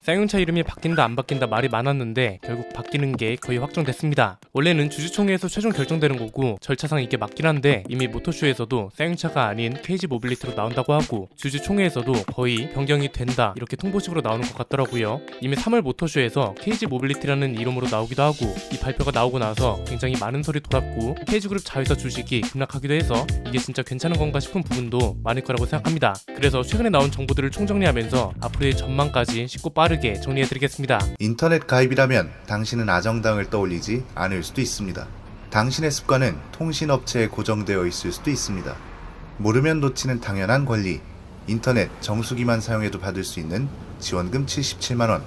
쌍용차 이름이 바뀐다 안 바뀐다 말이 많았는데 결국 바뀌는 게 거의 확정됐습니다. 원래는 주주총회에서 최종 결정되는 거고 절차상 이게 맞긴 한데 이미 모터쇼에서도 쌍용차가 아닌 KG 모빌리티로 나온다고 하고 주주총회에서도 거의 변경이 된다 이렇게 통보식으로 나오는 것 같더라고요. 이미 3월 모터쇼에서 KG 모빌리티라는 이름으로 나오기도 하고 이 발표가 나오고 나서 굉장히 많은 소리 돌았고 KG그룹 자회사 주식이 급락하기도 해서 이게 진짜 괜찮은 건가 싶은 부분도 많을 거라고 생각합니다. 그래서 최근에 나온 정보들을 총정리하면서 앞으로의 전망까지 쉽고 빠르게 정리해드리겠습니다. 인터넷 가입이라면 당신은 아정당을 떠올리지 않을 수도 있습니다. 당신의 습관은 통신업체에 고정되어 있을 수도 있습니다. 모르면 놓치는 당연한 권리, 인터넷 정수기만 사용해도 받을 수 있는 지원금 77만원,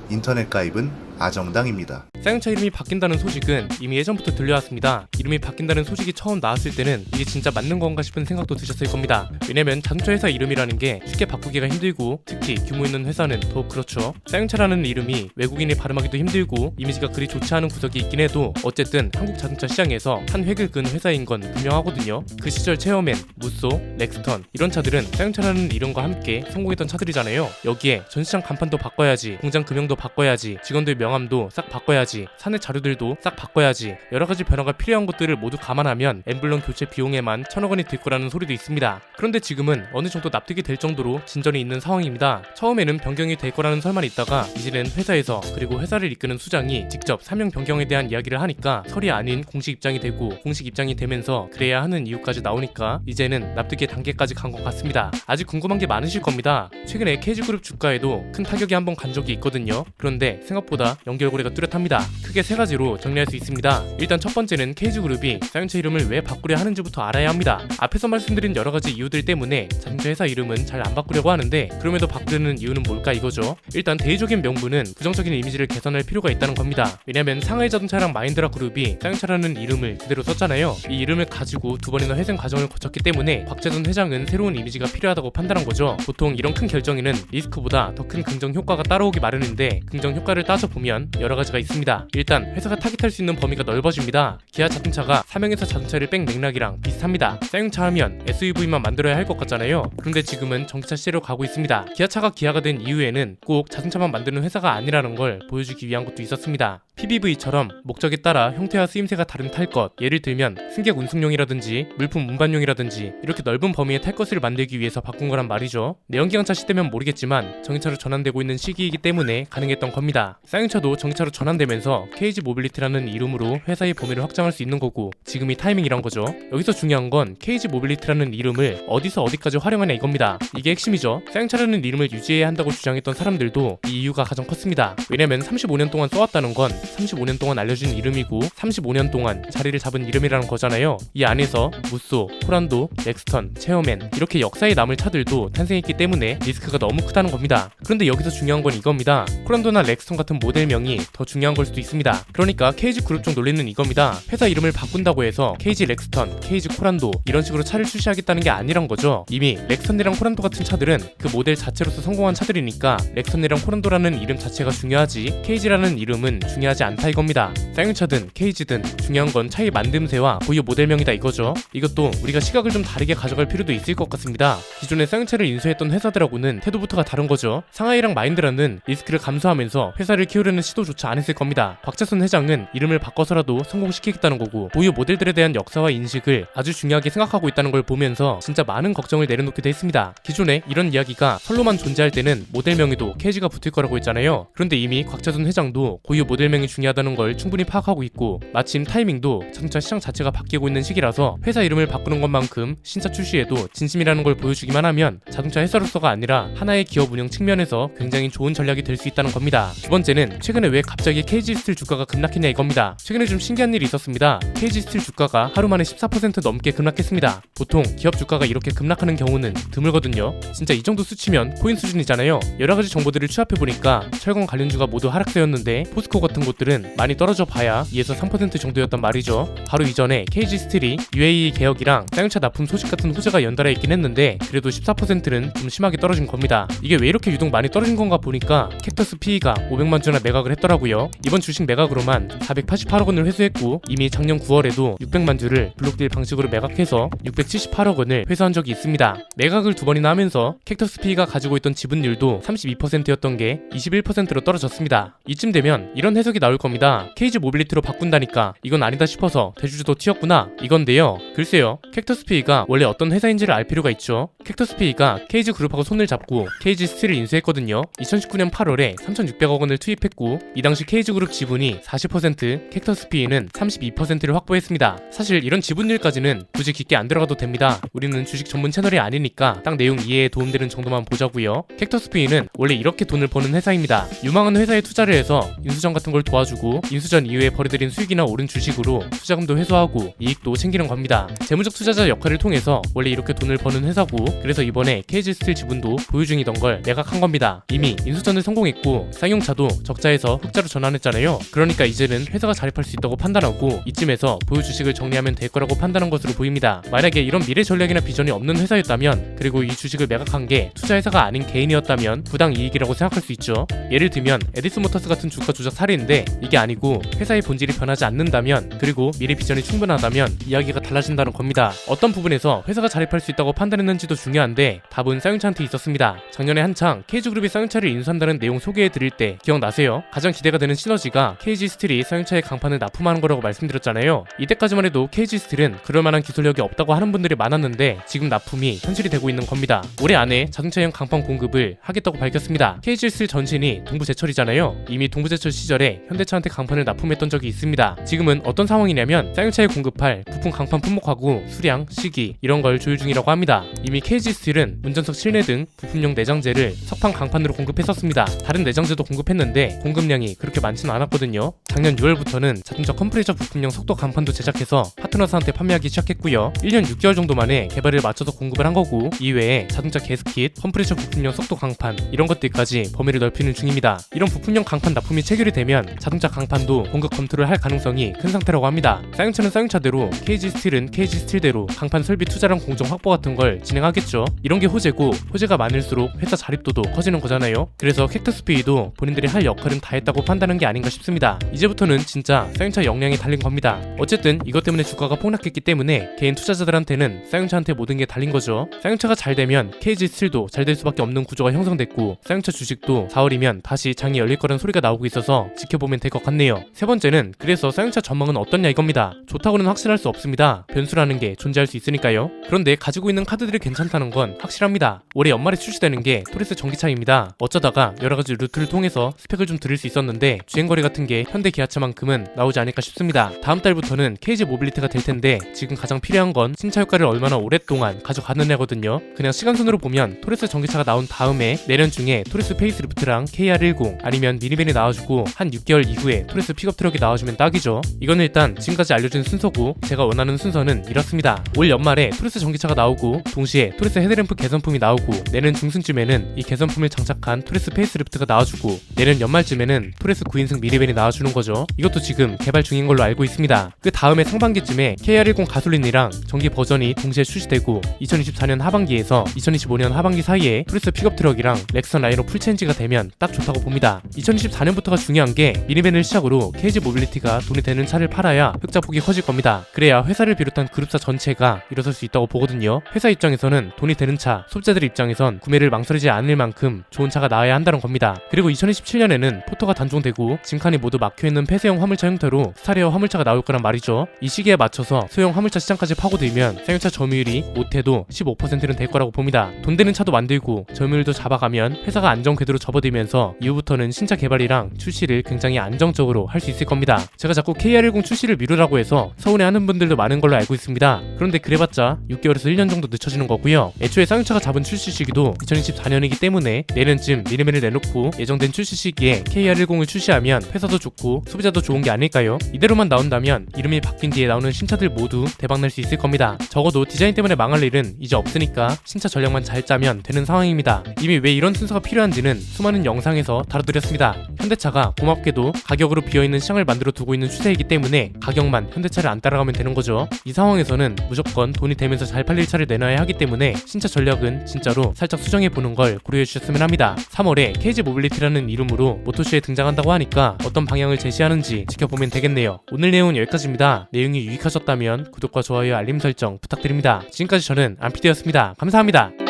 인터넷 가입은 아정당입니다. 쌍용차 이름이 바뀐다는 소식은 이미 예전부터 들려왔습니다. 이름이 바뀐다는 소식이 처음 나왔을 때는 이게 진짜 맞는 건가 싶은 생각도 드셨을 겁니다. 왜냐면 자동차 회사 이름이라는 게 쉽게 바꾸기가 힘들고 특히 규모 있는 회사는 더욱 그렇죠. 쌍용차라는 이름이 외국인이 발음하기도 힘들고 이미지가 그리 좋지 않은 구석이 있긴 해도 어쨌든 한국 자동차 시장에서 한 획을 그은 회사인 건 분명하거든요. 그 시절 체어맨, 무쏘, 렉스턴 이런 차들은 쌍용차라는 이름과 함께 성공했던 차들이잖아요. 여기에 전시장 간판도 바꿔야지, 공장 금형도 바꿔야지, 직원들 명함도 싹 바꿔야지, 사내 자료들도 싹 바꿔야지, 여러가지 변화가 필요한 것들을 모두 감안하면 엠블럼 교체 비용에만 1,000억 원이 들 거라는 소리도 있습니다. 그런데 지금은 어느 정도 납득이 될 정도로 진전이 있는 상황입니다. 처음에는 변경이 될 거라는 설만 있다가 이제는 회사에서 그리고 회사를 이끄는 수장이 직접 사명 변경에 대한 이야기를 하니까 설이 아닌 공식 입장이 되고 공식 입장이 되면서 그래야 하는 이유까지 나오니까 이제는 납득의 단계까지 간 것 같습니다. 아직 궁금한 게 많으실 겁니다. 최근에 KG그룹 주가에도 큰 타격이 한번 간 적이 있거든요. 그런데 생각보다 연결고리가 뚜렷합니다. 크게 세 가지로 정리할 수 있습니다. 일단 첫 번째는 KG그룹이 쌍용차 이름을 왜 바꾸려 하는지부터 알아야 합니다. 앞에서 말씀드린 여러가지 이유들 때문에 자동차 회사 이름은 잘 안 바꾸려고 하는데 그럼에도 바꾸려는 이유는 뭘까 이거죠. 일단 대의적인 명분은 부정적인 이미지를 개선할 필요가 있다는 겁니다. 왜냐면 상하이 자동차랑 마힌드라 그룹이 쌍용차라는 이름을 그대로 썼잖아요. 이 이름을 가지고 두 번이나 회생 과정을 거쳤기 때문에 박재돈 회장은 새로운 이미지가 필요하다고 판단한 거죠. 보통 이런 큰 결정에는 리스크보다 더 큰 긍정 효과가 따라오기 마련인데 긍정 효과를 따져보면 여러 가지가 있습니다. 일단 회사가 타깃할 수 있는 범위가 넓어집니다. 기아 자동차가 사명에서 자동차를 뺀 맥락이랑 비슷합니다. 쌍용차 하면 SUV만 만들어야 할 것 같잖아요. 그런데 지금은 전기차 시대로 가고 있습니다. 기아차가 기아가 된 이후에는 꼭 자동차만 만드는 회사가 아니라는 걸 보여주기 위한 것도 있었습니다. PBV처럼 목적에 따라 형태와 쓰임새가 다른 탈 것, 예를 들면 승객 운송용이라든지 물품 운반용이라든지 이렇게 넓은 범위의 탈 것을 만들기 위해서 바꾼 거란 말이죠. 내연기관차 시대면 모르겠지만 전기차로 전환되고 있는 시기이기 때문에 가능했던 겁니다. 쌍용차도 전기차로 전환되면서 KG 모빌리티라는 이름으로 회사의 범위를 확장할 수 있는 거고 지금이 타이밍이란 거죠. 여기서 중요한 건 KG 모빌리티라는 이름을 어디서 어디까지 활용하냐 이겁니다. 이게 핵심이죠. 쌍용차라는 이름을 유지해야 한다고 주장했던 사람들도 이 이유가 가장 컸습니다. 왜냐면 35년 동안 써왔다는 건 35년 동안 알려진 이름이고 35년 동안 자리를 잡은 이름이라는 거잖아요. 이 안에서 무쏘, 호란도, 렉스턴, 체어맨 이렇게 역사에 남을 차들도 탄생했기 때문에 리스크가 너무 크다는 겁니다. 그런데 여기서 중요한 건 이겁니다. 호란도나 렉스턴 같은 모델명이 더 중요한 걸 수도 있습니다. 그러니까 KG 그룹 쪽 논리는 이겁니다. 회사 이름을 바꾼다고 해서 KG 렉스턴, KG 코란도 이런 식으로 차를 출시하겠다는 게 아니란 거죠. 이미 렉선이랑 코란도 같은 차들은 그 모델 자체로서 성공한 차들이니까 렉선이랑 코란도라는 이름 자체가 중요하지 KG라는 이름은 중요하지 않다 이겁니다. 쌍용차든 KG든 중요한 건 차의 만듦새와 고유 모델명이다 이거죠. 이것도 우리가 시각을 좀 다르게 가져갈 필요도 있을 것 같습니다. 기존에 쌍용차를 인수했던 회사들하고는 태도부터가 다른 거죠. 상하이랑 마힌드라는 리스크를 감수하면서 회사를 키우려는 시도조차 안 했을 겁니다. 박재선 회장은 이름을 바꿔서라도 성공시키겠다는 거고 고유 모델들에 대한 역사와 인식을 아주 중요하게 생각하고 있다는 걸 보면서 진짜 많은 걱정을 내려놓기도 했습니다. 기존에 이런 이야기가 설로만 존재할 때는 모델명에도 KG가 붙을 거라고 했잖아요. 그런데 이미 곽재선 회장도 고유 모델명이 중요하다는 걸 충분히 파악하고 있고 마침 타이밍도 자동차 시장 자체가 바뀌고 있는 시기라서 회사 이름을 바꾸는 것만큼 신차 출시에도 진심이라는 걸 보여주기만 하면 자동차 회사로서가 아니라 하나의 기업 운영 측면에서 굉장히 좋은 전략이 될 수 있다는 겁니다. 두 번째는 최근에 왜 갑자기 KG 스틸 주가가 급락했냐 이겁니다. 최근에 좀 신기한 일이 있었습니다. KG 스틸 주가가 하루 만에 14% 넘게 급락했습니다. 보통 기업 주가가 이렇게 급락하는 경우는 드물거든요. 진짜 이 정도 수치면 코인 수준이잖아요. 여러가지 정보들을 취합해보니까 철강 관련주가 모두 하락세였는데 포스코 같은 곳들은 많이 떨어져 봐야 2에서 3% 정도였단 말이죠. 바로 이전에 KG 스틸이 UAE 개혁이랑 쌍용차 납품 소식 같은 호재가 연달아 있긴 했는데 그래도 14%는 좀 심하게 떨어진 겁니다. 이게 왜 이렇게 유독 많이 떨어진 건가 보니까 캡터스 PE가 500만 주나 매각을 했더라고요. 이번 주식 매각으로만 488억 원을 회수했고 이미 작년 9월에도 600만 주를 블록딜 방식으로 매각해서 678억 원을 회수한 적이 있습니다. 매각을 두 번이나 하면서 캡터스 PE가 가지고 있던 지분율도 32%였던 게 21%로 떨어졌습니다. 이쯤 되면 이런 해석이 나올 겁니다. KG 모빌리티로 바꾼다니까 이건 아니다 싶어서 대주주도 튀었구나 이건데요. 글쎄요. 캡터스 PE가 원래 어떤 회사인지를 알 필요가 있죠. 캡터스 PE가 KG 그룹하고 손을 잡고 KG 스틸을 인수했거든요. 2019년 8월에 3,600억 원을 투입했고 이 당시 KG 그룹 지분이 40%, 캡터스 PE는 32%를 확보했습니다. 사실 이런 지분율까지는 굳이 깊게 안 들어가도 됩니다. 우리는 주식 전문 채널이 아니니까 딱 내용 이해에 도움되는 정도만 보자고요. 캡터스 PE는 원래 이렇게 돈을 버는 회사입니다. 유망한 회사에 투자를 해서 인수전 같은 걸 도와주고 인수전 이후에 벌어들인 수익이나 오른 주식으로 투자금도 회수하고 이익도 챙기는 겁니다. 재무적 투자자 역할을 통해서 원래 이렇게 돈을 버는 회사고 그래서 이번에 KG 스틸 지분도 보유 중이던 걸 매각한 겁니다. 이미 인수전을 성공했고 쌍용차도 적자에서 흑자로 전환했잖아요. 그러니까 이제는 회사가 자립할 수 있다고 판단하고 이쯤에서 보유 주식을 정리하면 될 거라고 판단한 것으로 보입니다. 만약에 이런 미래 전략이나 비전이 없는 회사였다면 그리고 이 주식을 매각한 게 투자 회사가 아닌 개인이었다면 부당 이익이라고 생각할 수 있죠. 예를 들면 에디슨 모터스 같은 주가 조작 사례인데 이게 아니고 회사의 본질이 변하지 않는다면 그리고 미래 비전이 충분하다면 이야기가 달라진다는 겁니다. 어떤 부분에서 회사가 자립할 수 있다고 판단했는지도 중요한데 답은 쌍용차한테 있었습니다. 작년에 한창 KG그룹이 쌍용차를 인수한다는 내용 소개해드릴 때 기억나세요? 가장 기대가 되는 시너지가 KG 스틸이 쌍용차의 강판을 납품하는 거라고 말씀드렸잖아요. 이때까지만 해도 KG 스틸은 그럴만한 기술력이 없다고 하는 분들이 많았는데 지금 납품이 현실이 되고 있는 겁니다. 올해 안에 자동차용 강판 공급을 하겠다고 밝혔습니다. KG 스틸 전신이 동부제철이잖아요. 이미 동부제철 시절에 현대차한테 강판을 납품했던 적이 있습니다. 지금은 어떤 상황이냐면 쌍용차에 공급할 부품 강판 품목하고 수량, 시기 이런 걸 조율 중이라고 합니다. 이미 KG 스틸은 운전석 실내 등 부품용 내장재를 석판 강판으로 공급했었습니다. 다른 내장재도 공급했는데 공급량이 그렇게 많지는 않았거든요. 작년 6월부터는 자동차 컴프레셔 부품용 속도 강판도 제작해서 파트너사한테 판매하기 시작했고요. 1년 6개월 정도 만에 개발을 마쳐서 공급을 한 거고 이외에 자동차 게스킷, 컴프레셔 부품용 속도 강판 이런 것들까지 범위를 넓히는 중입니다. 이런 부품용 강판 납품이 체결이 되면 자동차 강판도 공급 검토를 할 가능성이 큰 상태라고 합니다. 쌍용차는 쌍용차대로 KG 스틸은 KG 스틸대로 강판 설비 투자랑 공정 확보 같은 걸 진행하겠죠. 이런 게 호재고 호재가 많을수록 회사 자립도도 커지는 거잖아요. 그래서 캡터스 PE도 본인들이 할 역할은 다 했다고 판단한 게 아닌가 싶습니다. 이제부터는 진짜 쌍용차 역량이 달린 겁니다. 어쨌든 이것 때문에 주가가 폭락했기 때문에 개인 투자자들한테는 쌍용차한테 모든 게 달린 거죠. 쌍용차가 잘 되면 KG 스틸도 잘 될 수밖에 없는 구조가 형성됐고 쌍용차 주식도 4월이면 다시 장이 열릴 거란 소리가 나오고 있어서 지켜보면 될 것 같네요. 세 번째는 그래서 쌍용차 전망은 어떻냐 이겁니다. 좋다고는 확실할 수 없습니다. 변수라는 게 존재할 수 있으니까요. 그런데 가지고 있는 카드들이 괜찮다는 건 확실합니다. 올해 연말에 출시되는 게 토레스 전기차입니다. 어쩌다가 여러가지 루트를 통해서 스펙을 좀 들을 수 있었는데 주행거리 같은 게 현대 기아차만큼은 나오지 않을까 싶습니다. 다음 달부터는 KG 모빌리티가 될 텐데 지금 가장 필요한 건 신차 효과를 얼마나 오랫동안 가져가느냐거든요. 그냥 시간순으로 보면 토레스 전기차가 나온 다음에 내년 중에 토레스 페이스리프트랑 KR10 아니면 미니밴이 나와주고 한 6개월 이후에 토레스 픽업 트럭이 나와주면 딱이죠. 이건 일단 지금까지 알려준 순서고 제가 원하는 순서는 이렇습니다. 올 연말에 토레스 전기차가 나오고 동시에 토레스 헤드램프 개선품이 나오고 내년 중순쯤에는 이 개선품을 장착한 토레스 페이스리프트가 나와주고 내년 연말쯤에는 토레스 9인승 미니밴이 나와주는 거죠. 이것도 지금 개발 중인 걸로 알고 있습니다. 그 다음에 상반기쯤에 KR10 가솔린이랑 전기 버전이 동시에 출시되고 2024년 하반기에서 2025년 하반기 사이에 토레스 픽업 트럭이랑 렉선 라이너 풀체인지가 되면 딱 좋다고 봅니다. 2024년부터가 중요한 게 미니밴을 시작으로 KG 모빌리티가 돈이 되는 차를 팔아야 흑자폭이 커질 겁니다. 그래야 회사를 비롯한 그룹사 전체가 일어설 수 있다고 보거든요. 회사 입장에서는 돈이 되는 차, 소비자들 입장에선 구매를 망설이지 않을 만큼 좋은 차가 나와야 한다는 겁니다. 그리고 2027년에는 포토가 단종되고 짐칸이 모두 막혀있는 폐쇄형 화물차 형태로 스타리어 화물차가 나올 거란 말이죠. 이 시기에 맞춰서 소형 화물차 시장까지 파고들면 쌍용차 점유율이 못해도 15%는 될 거라고 봅니다. 돈 되는 차도 만들고 점유율도 잡아가면 회사가 안정 궤도로 접어들면서 이후부터는 신차 개발이랑 출시를 굉장히 안정적으로 할 수 있을 겁니다. 제가 자꾸 KR10 출시를 미루라고 해서 서운해하는 분들도 많은 걸로 알고 있습니다. 그런데 그래봤자 6개월에서 1년 정도 늦춰지는 거고요. 애초에 쌍용차가 잡은 출시 시기도 2024년이기 때문에 내년쯤 미니밴을 내놓고 예정된 출시 시기에 KR10을 출시하면 회사도 좋고 소비자도 좋은 게 아닐까요? 이대로만 나온다면 이름이 바뀐 뒤에 나오는 신차들 모두 대박날 수 있을 겁니다. 적어도 디자인 때문에 망할 일은 이제 없으니까 신차 전략만 잘 짜면 되는 상황입니다. 이미 왜 이런 순서가 필요한지는 수많은 영상에서 다뤄드렸습니다. 현대차가 고맙게도 가격으로 비어있는 시장을 만들어 두고 있는 추세이기 때문에 가격만 현대차를 안 따라가면 되는 거죠. 이 상황에서는 무조건 돈이 되면서 잘 팔릴 차를 내놔야 하기 때문에 신차 전략은 진짜로 살짝 수정해 보는 걸 고려해 주셨으면 합니다. 3월에 KG 모빌리티라는 이름으로 모토쇼에 등장한다고 하니까 어떤 방향을 제시하는지 지켜보면 되겠네요. 오늘 내용은 여기까지입니다. 내용이 유익하셨다면 구독과 좋아요, 알림 설정 부탁드립니다. 지금까지 저는 안피디였습니다. 감사합니다.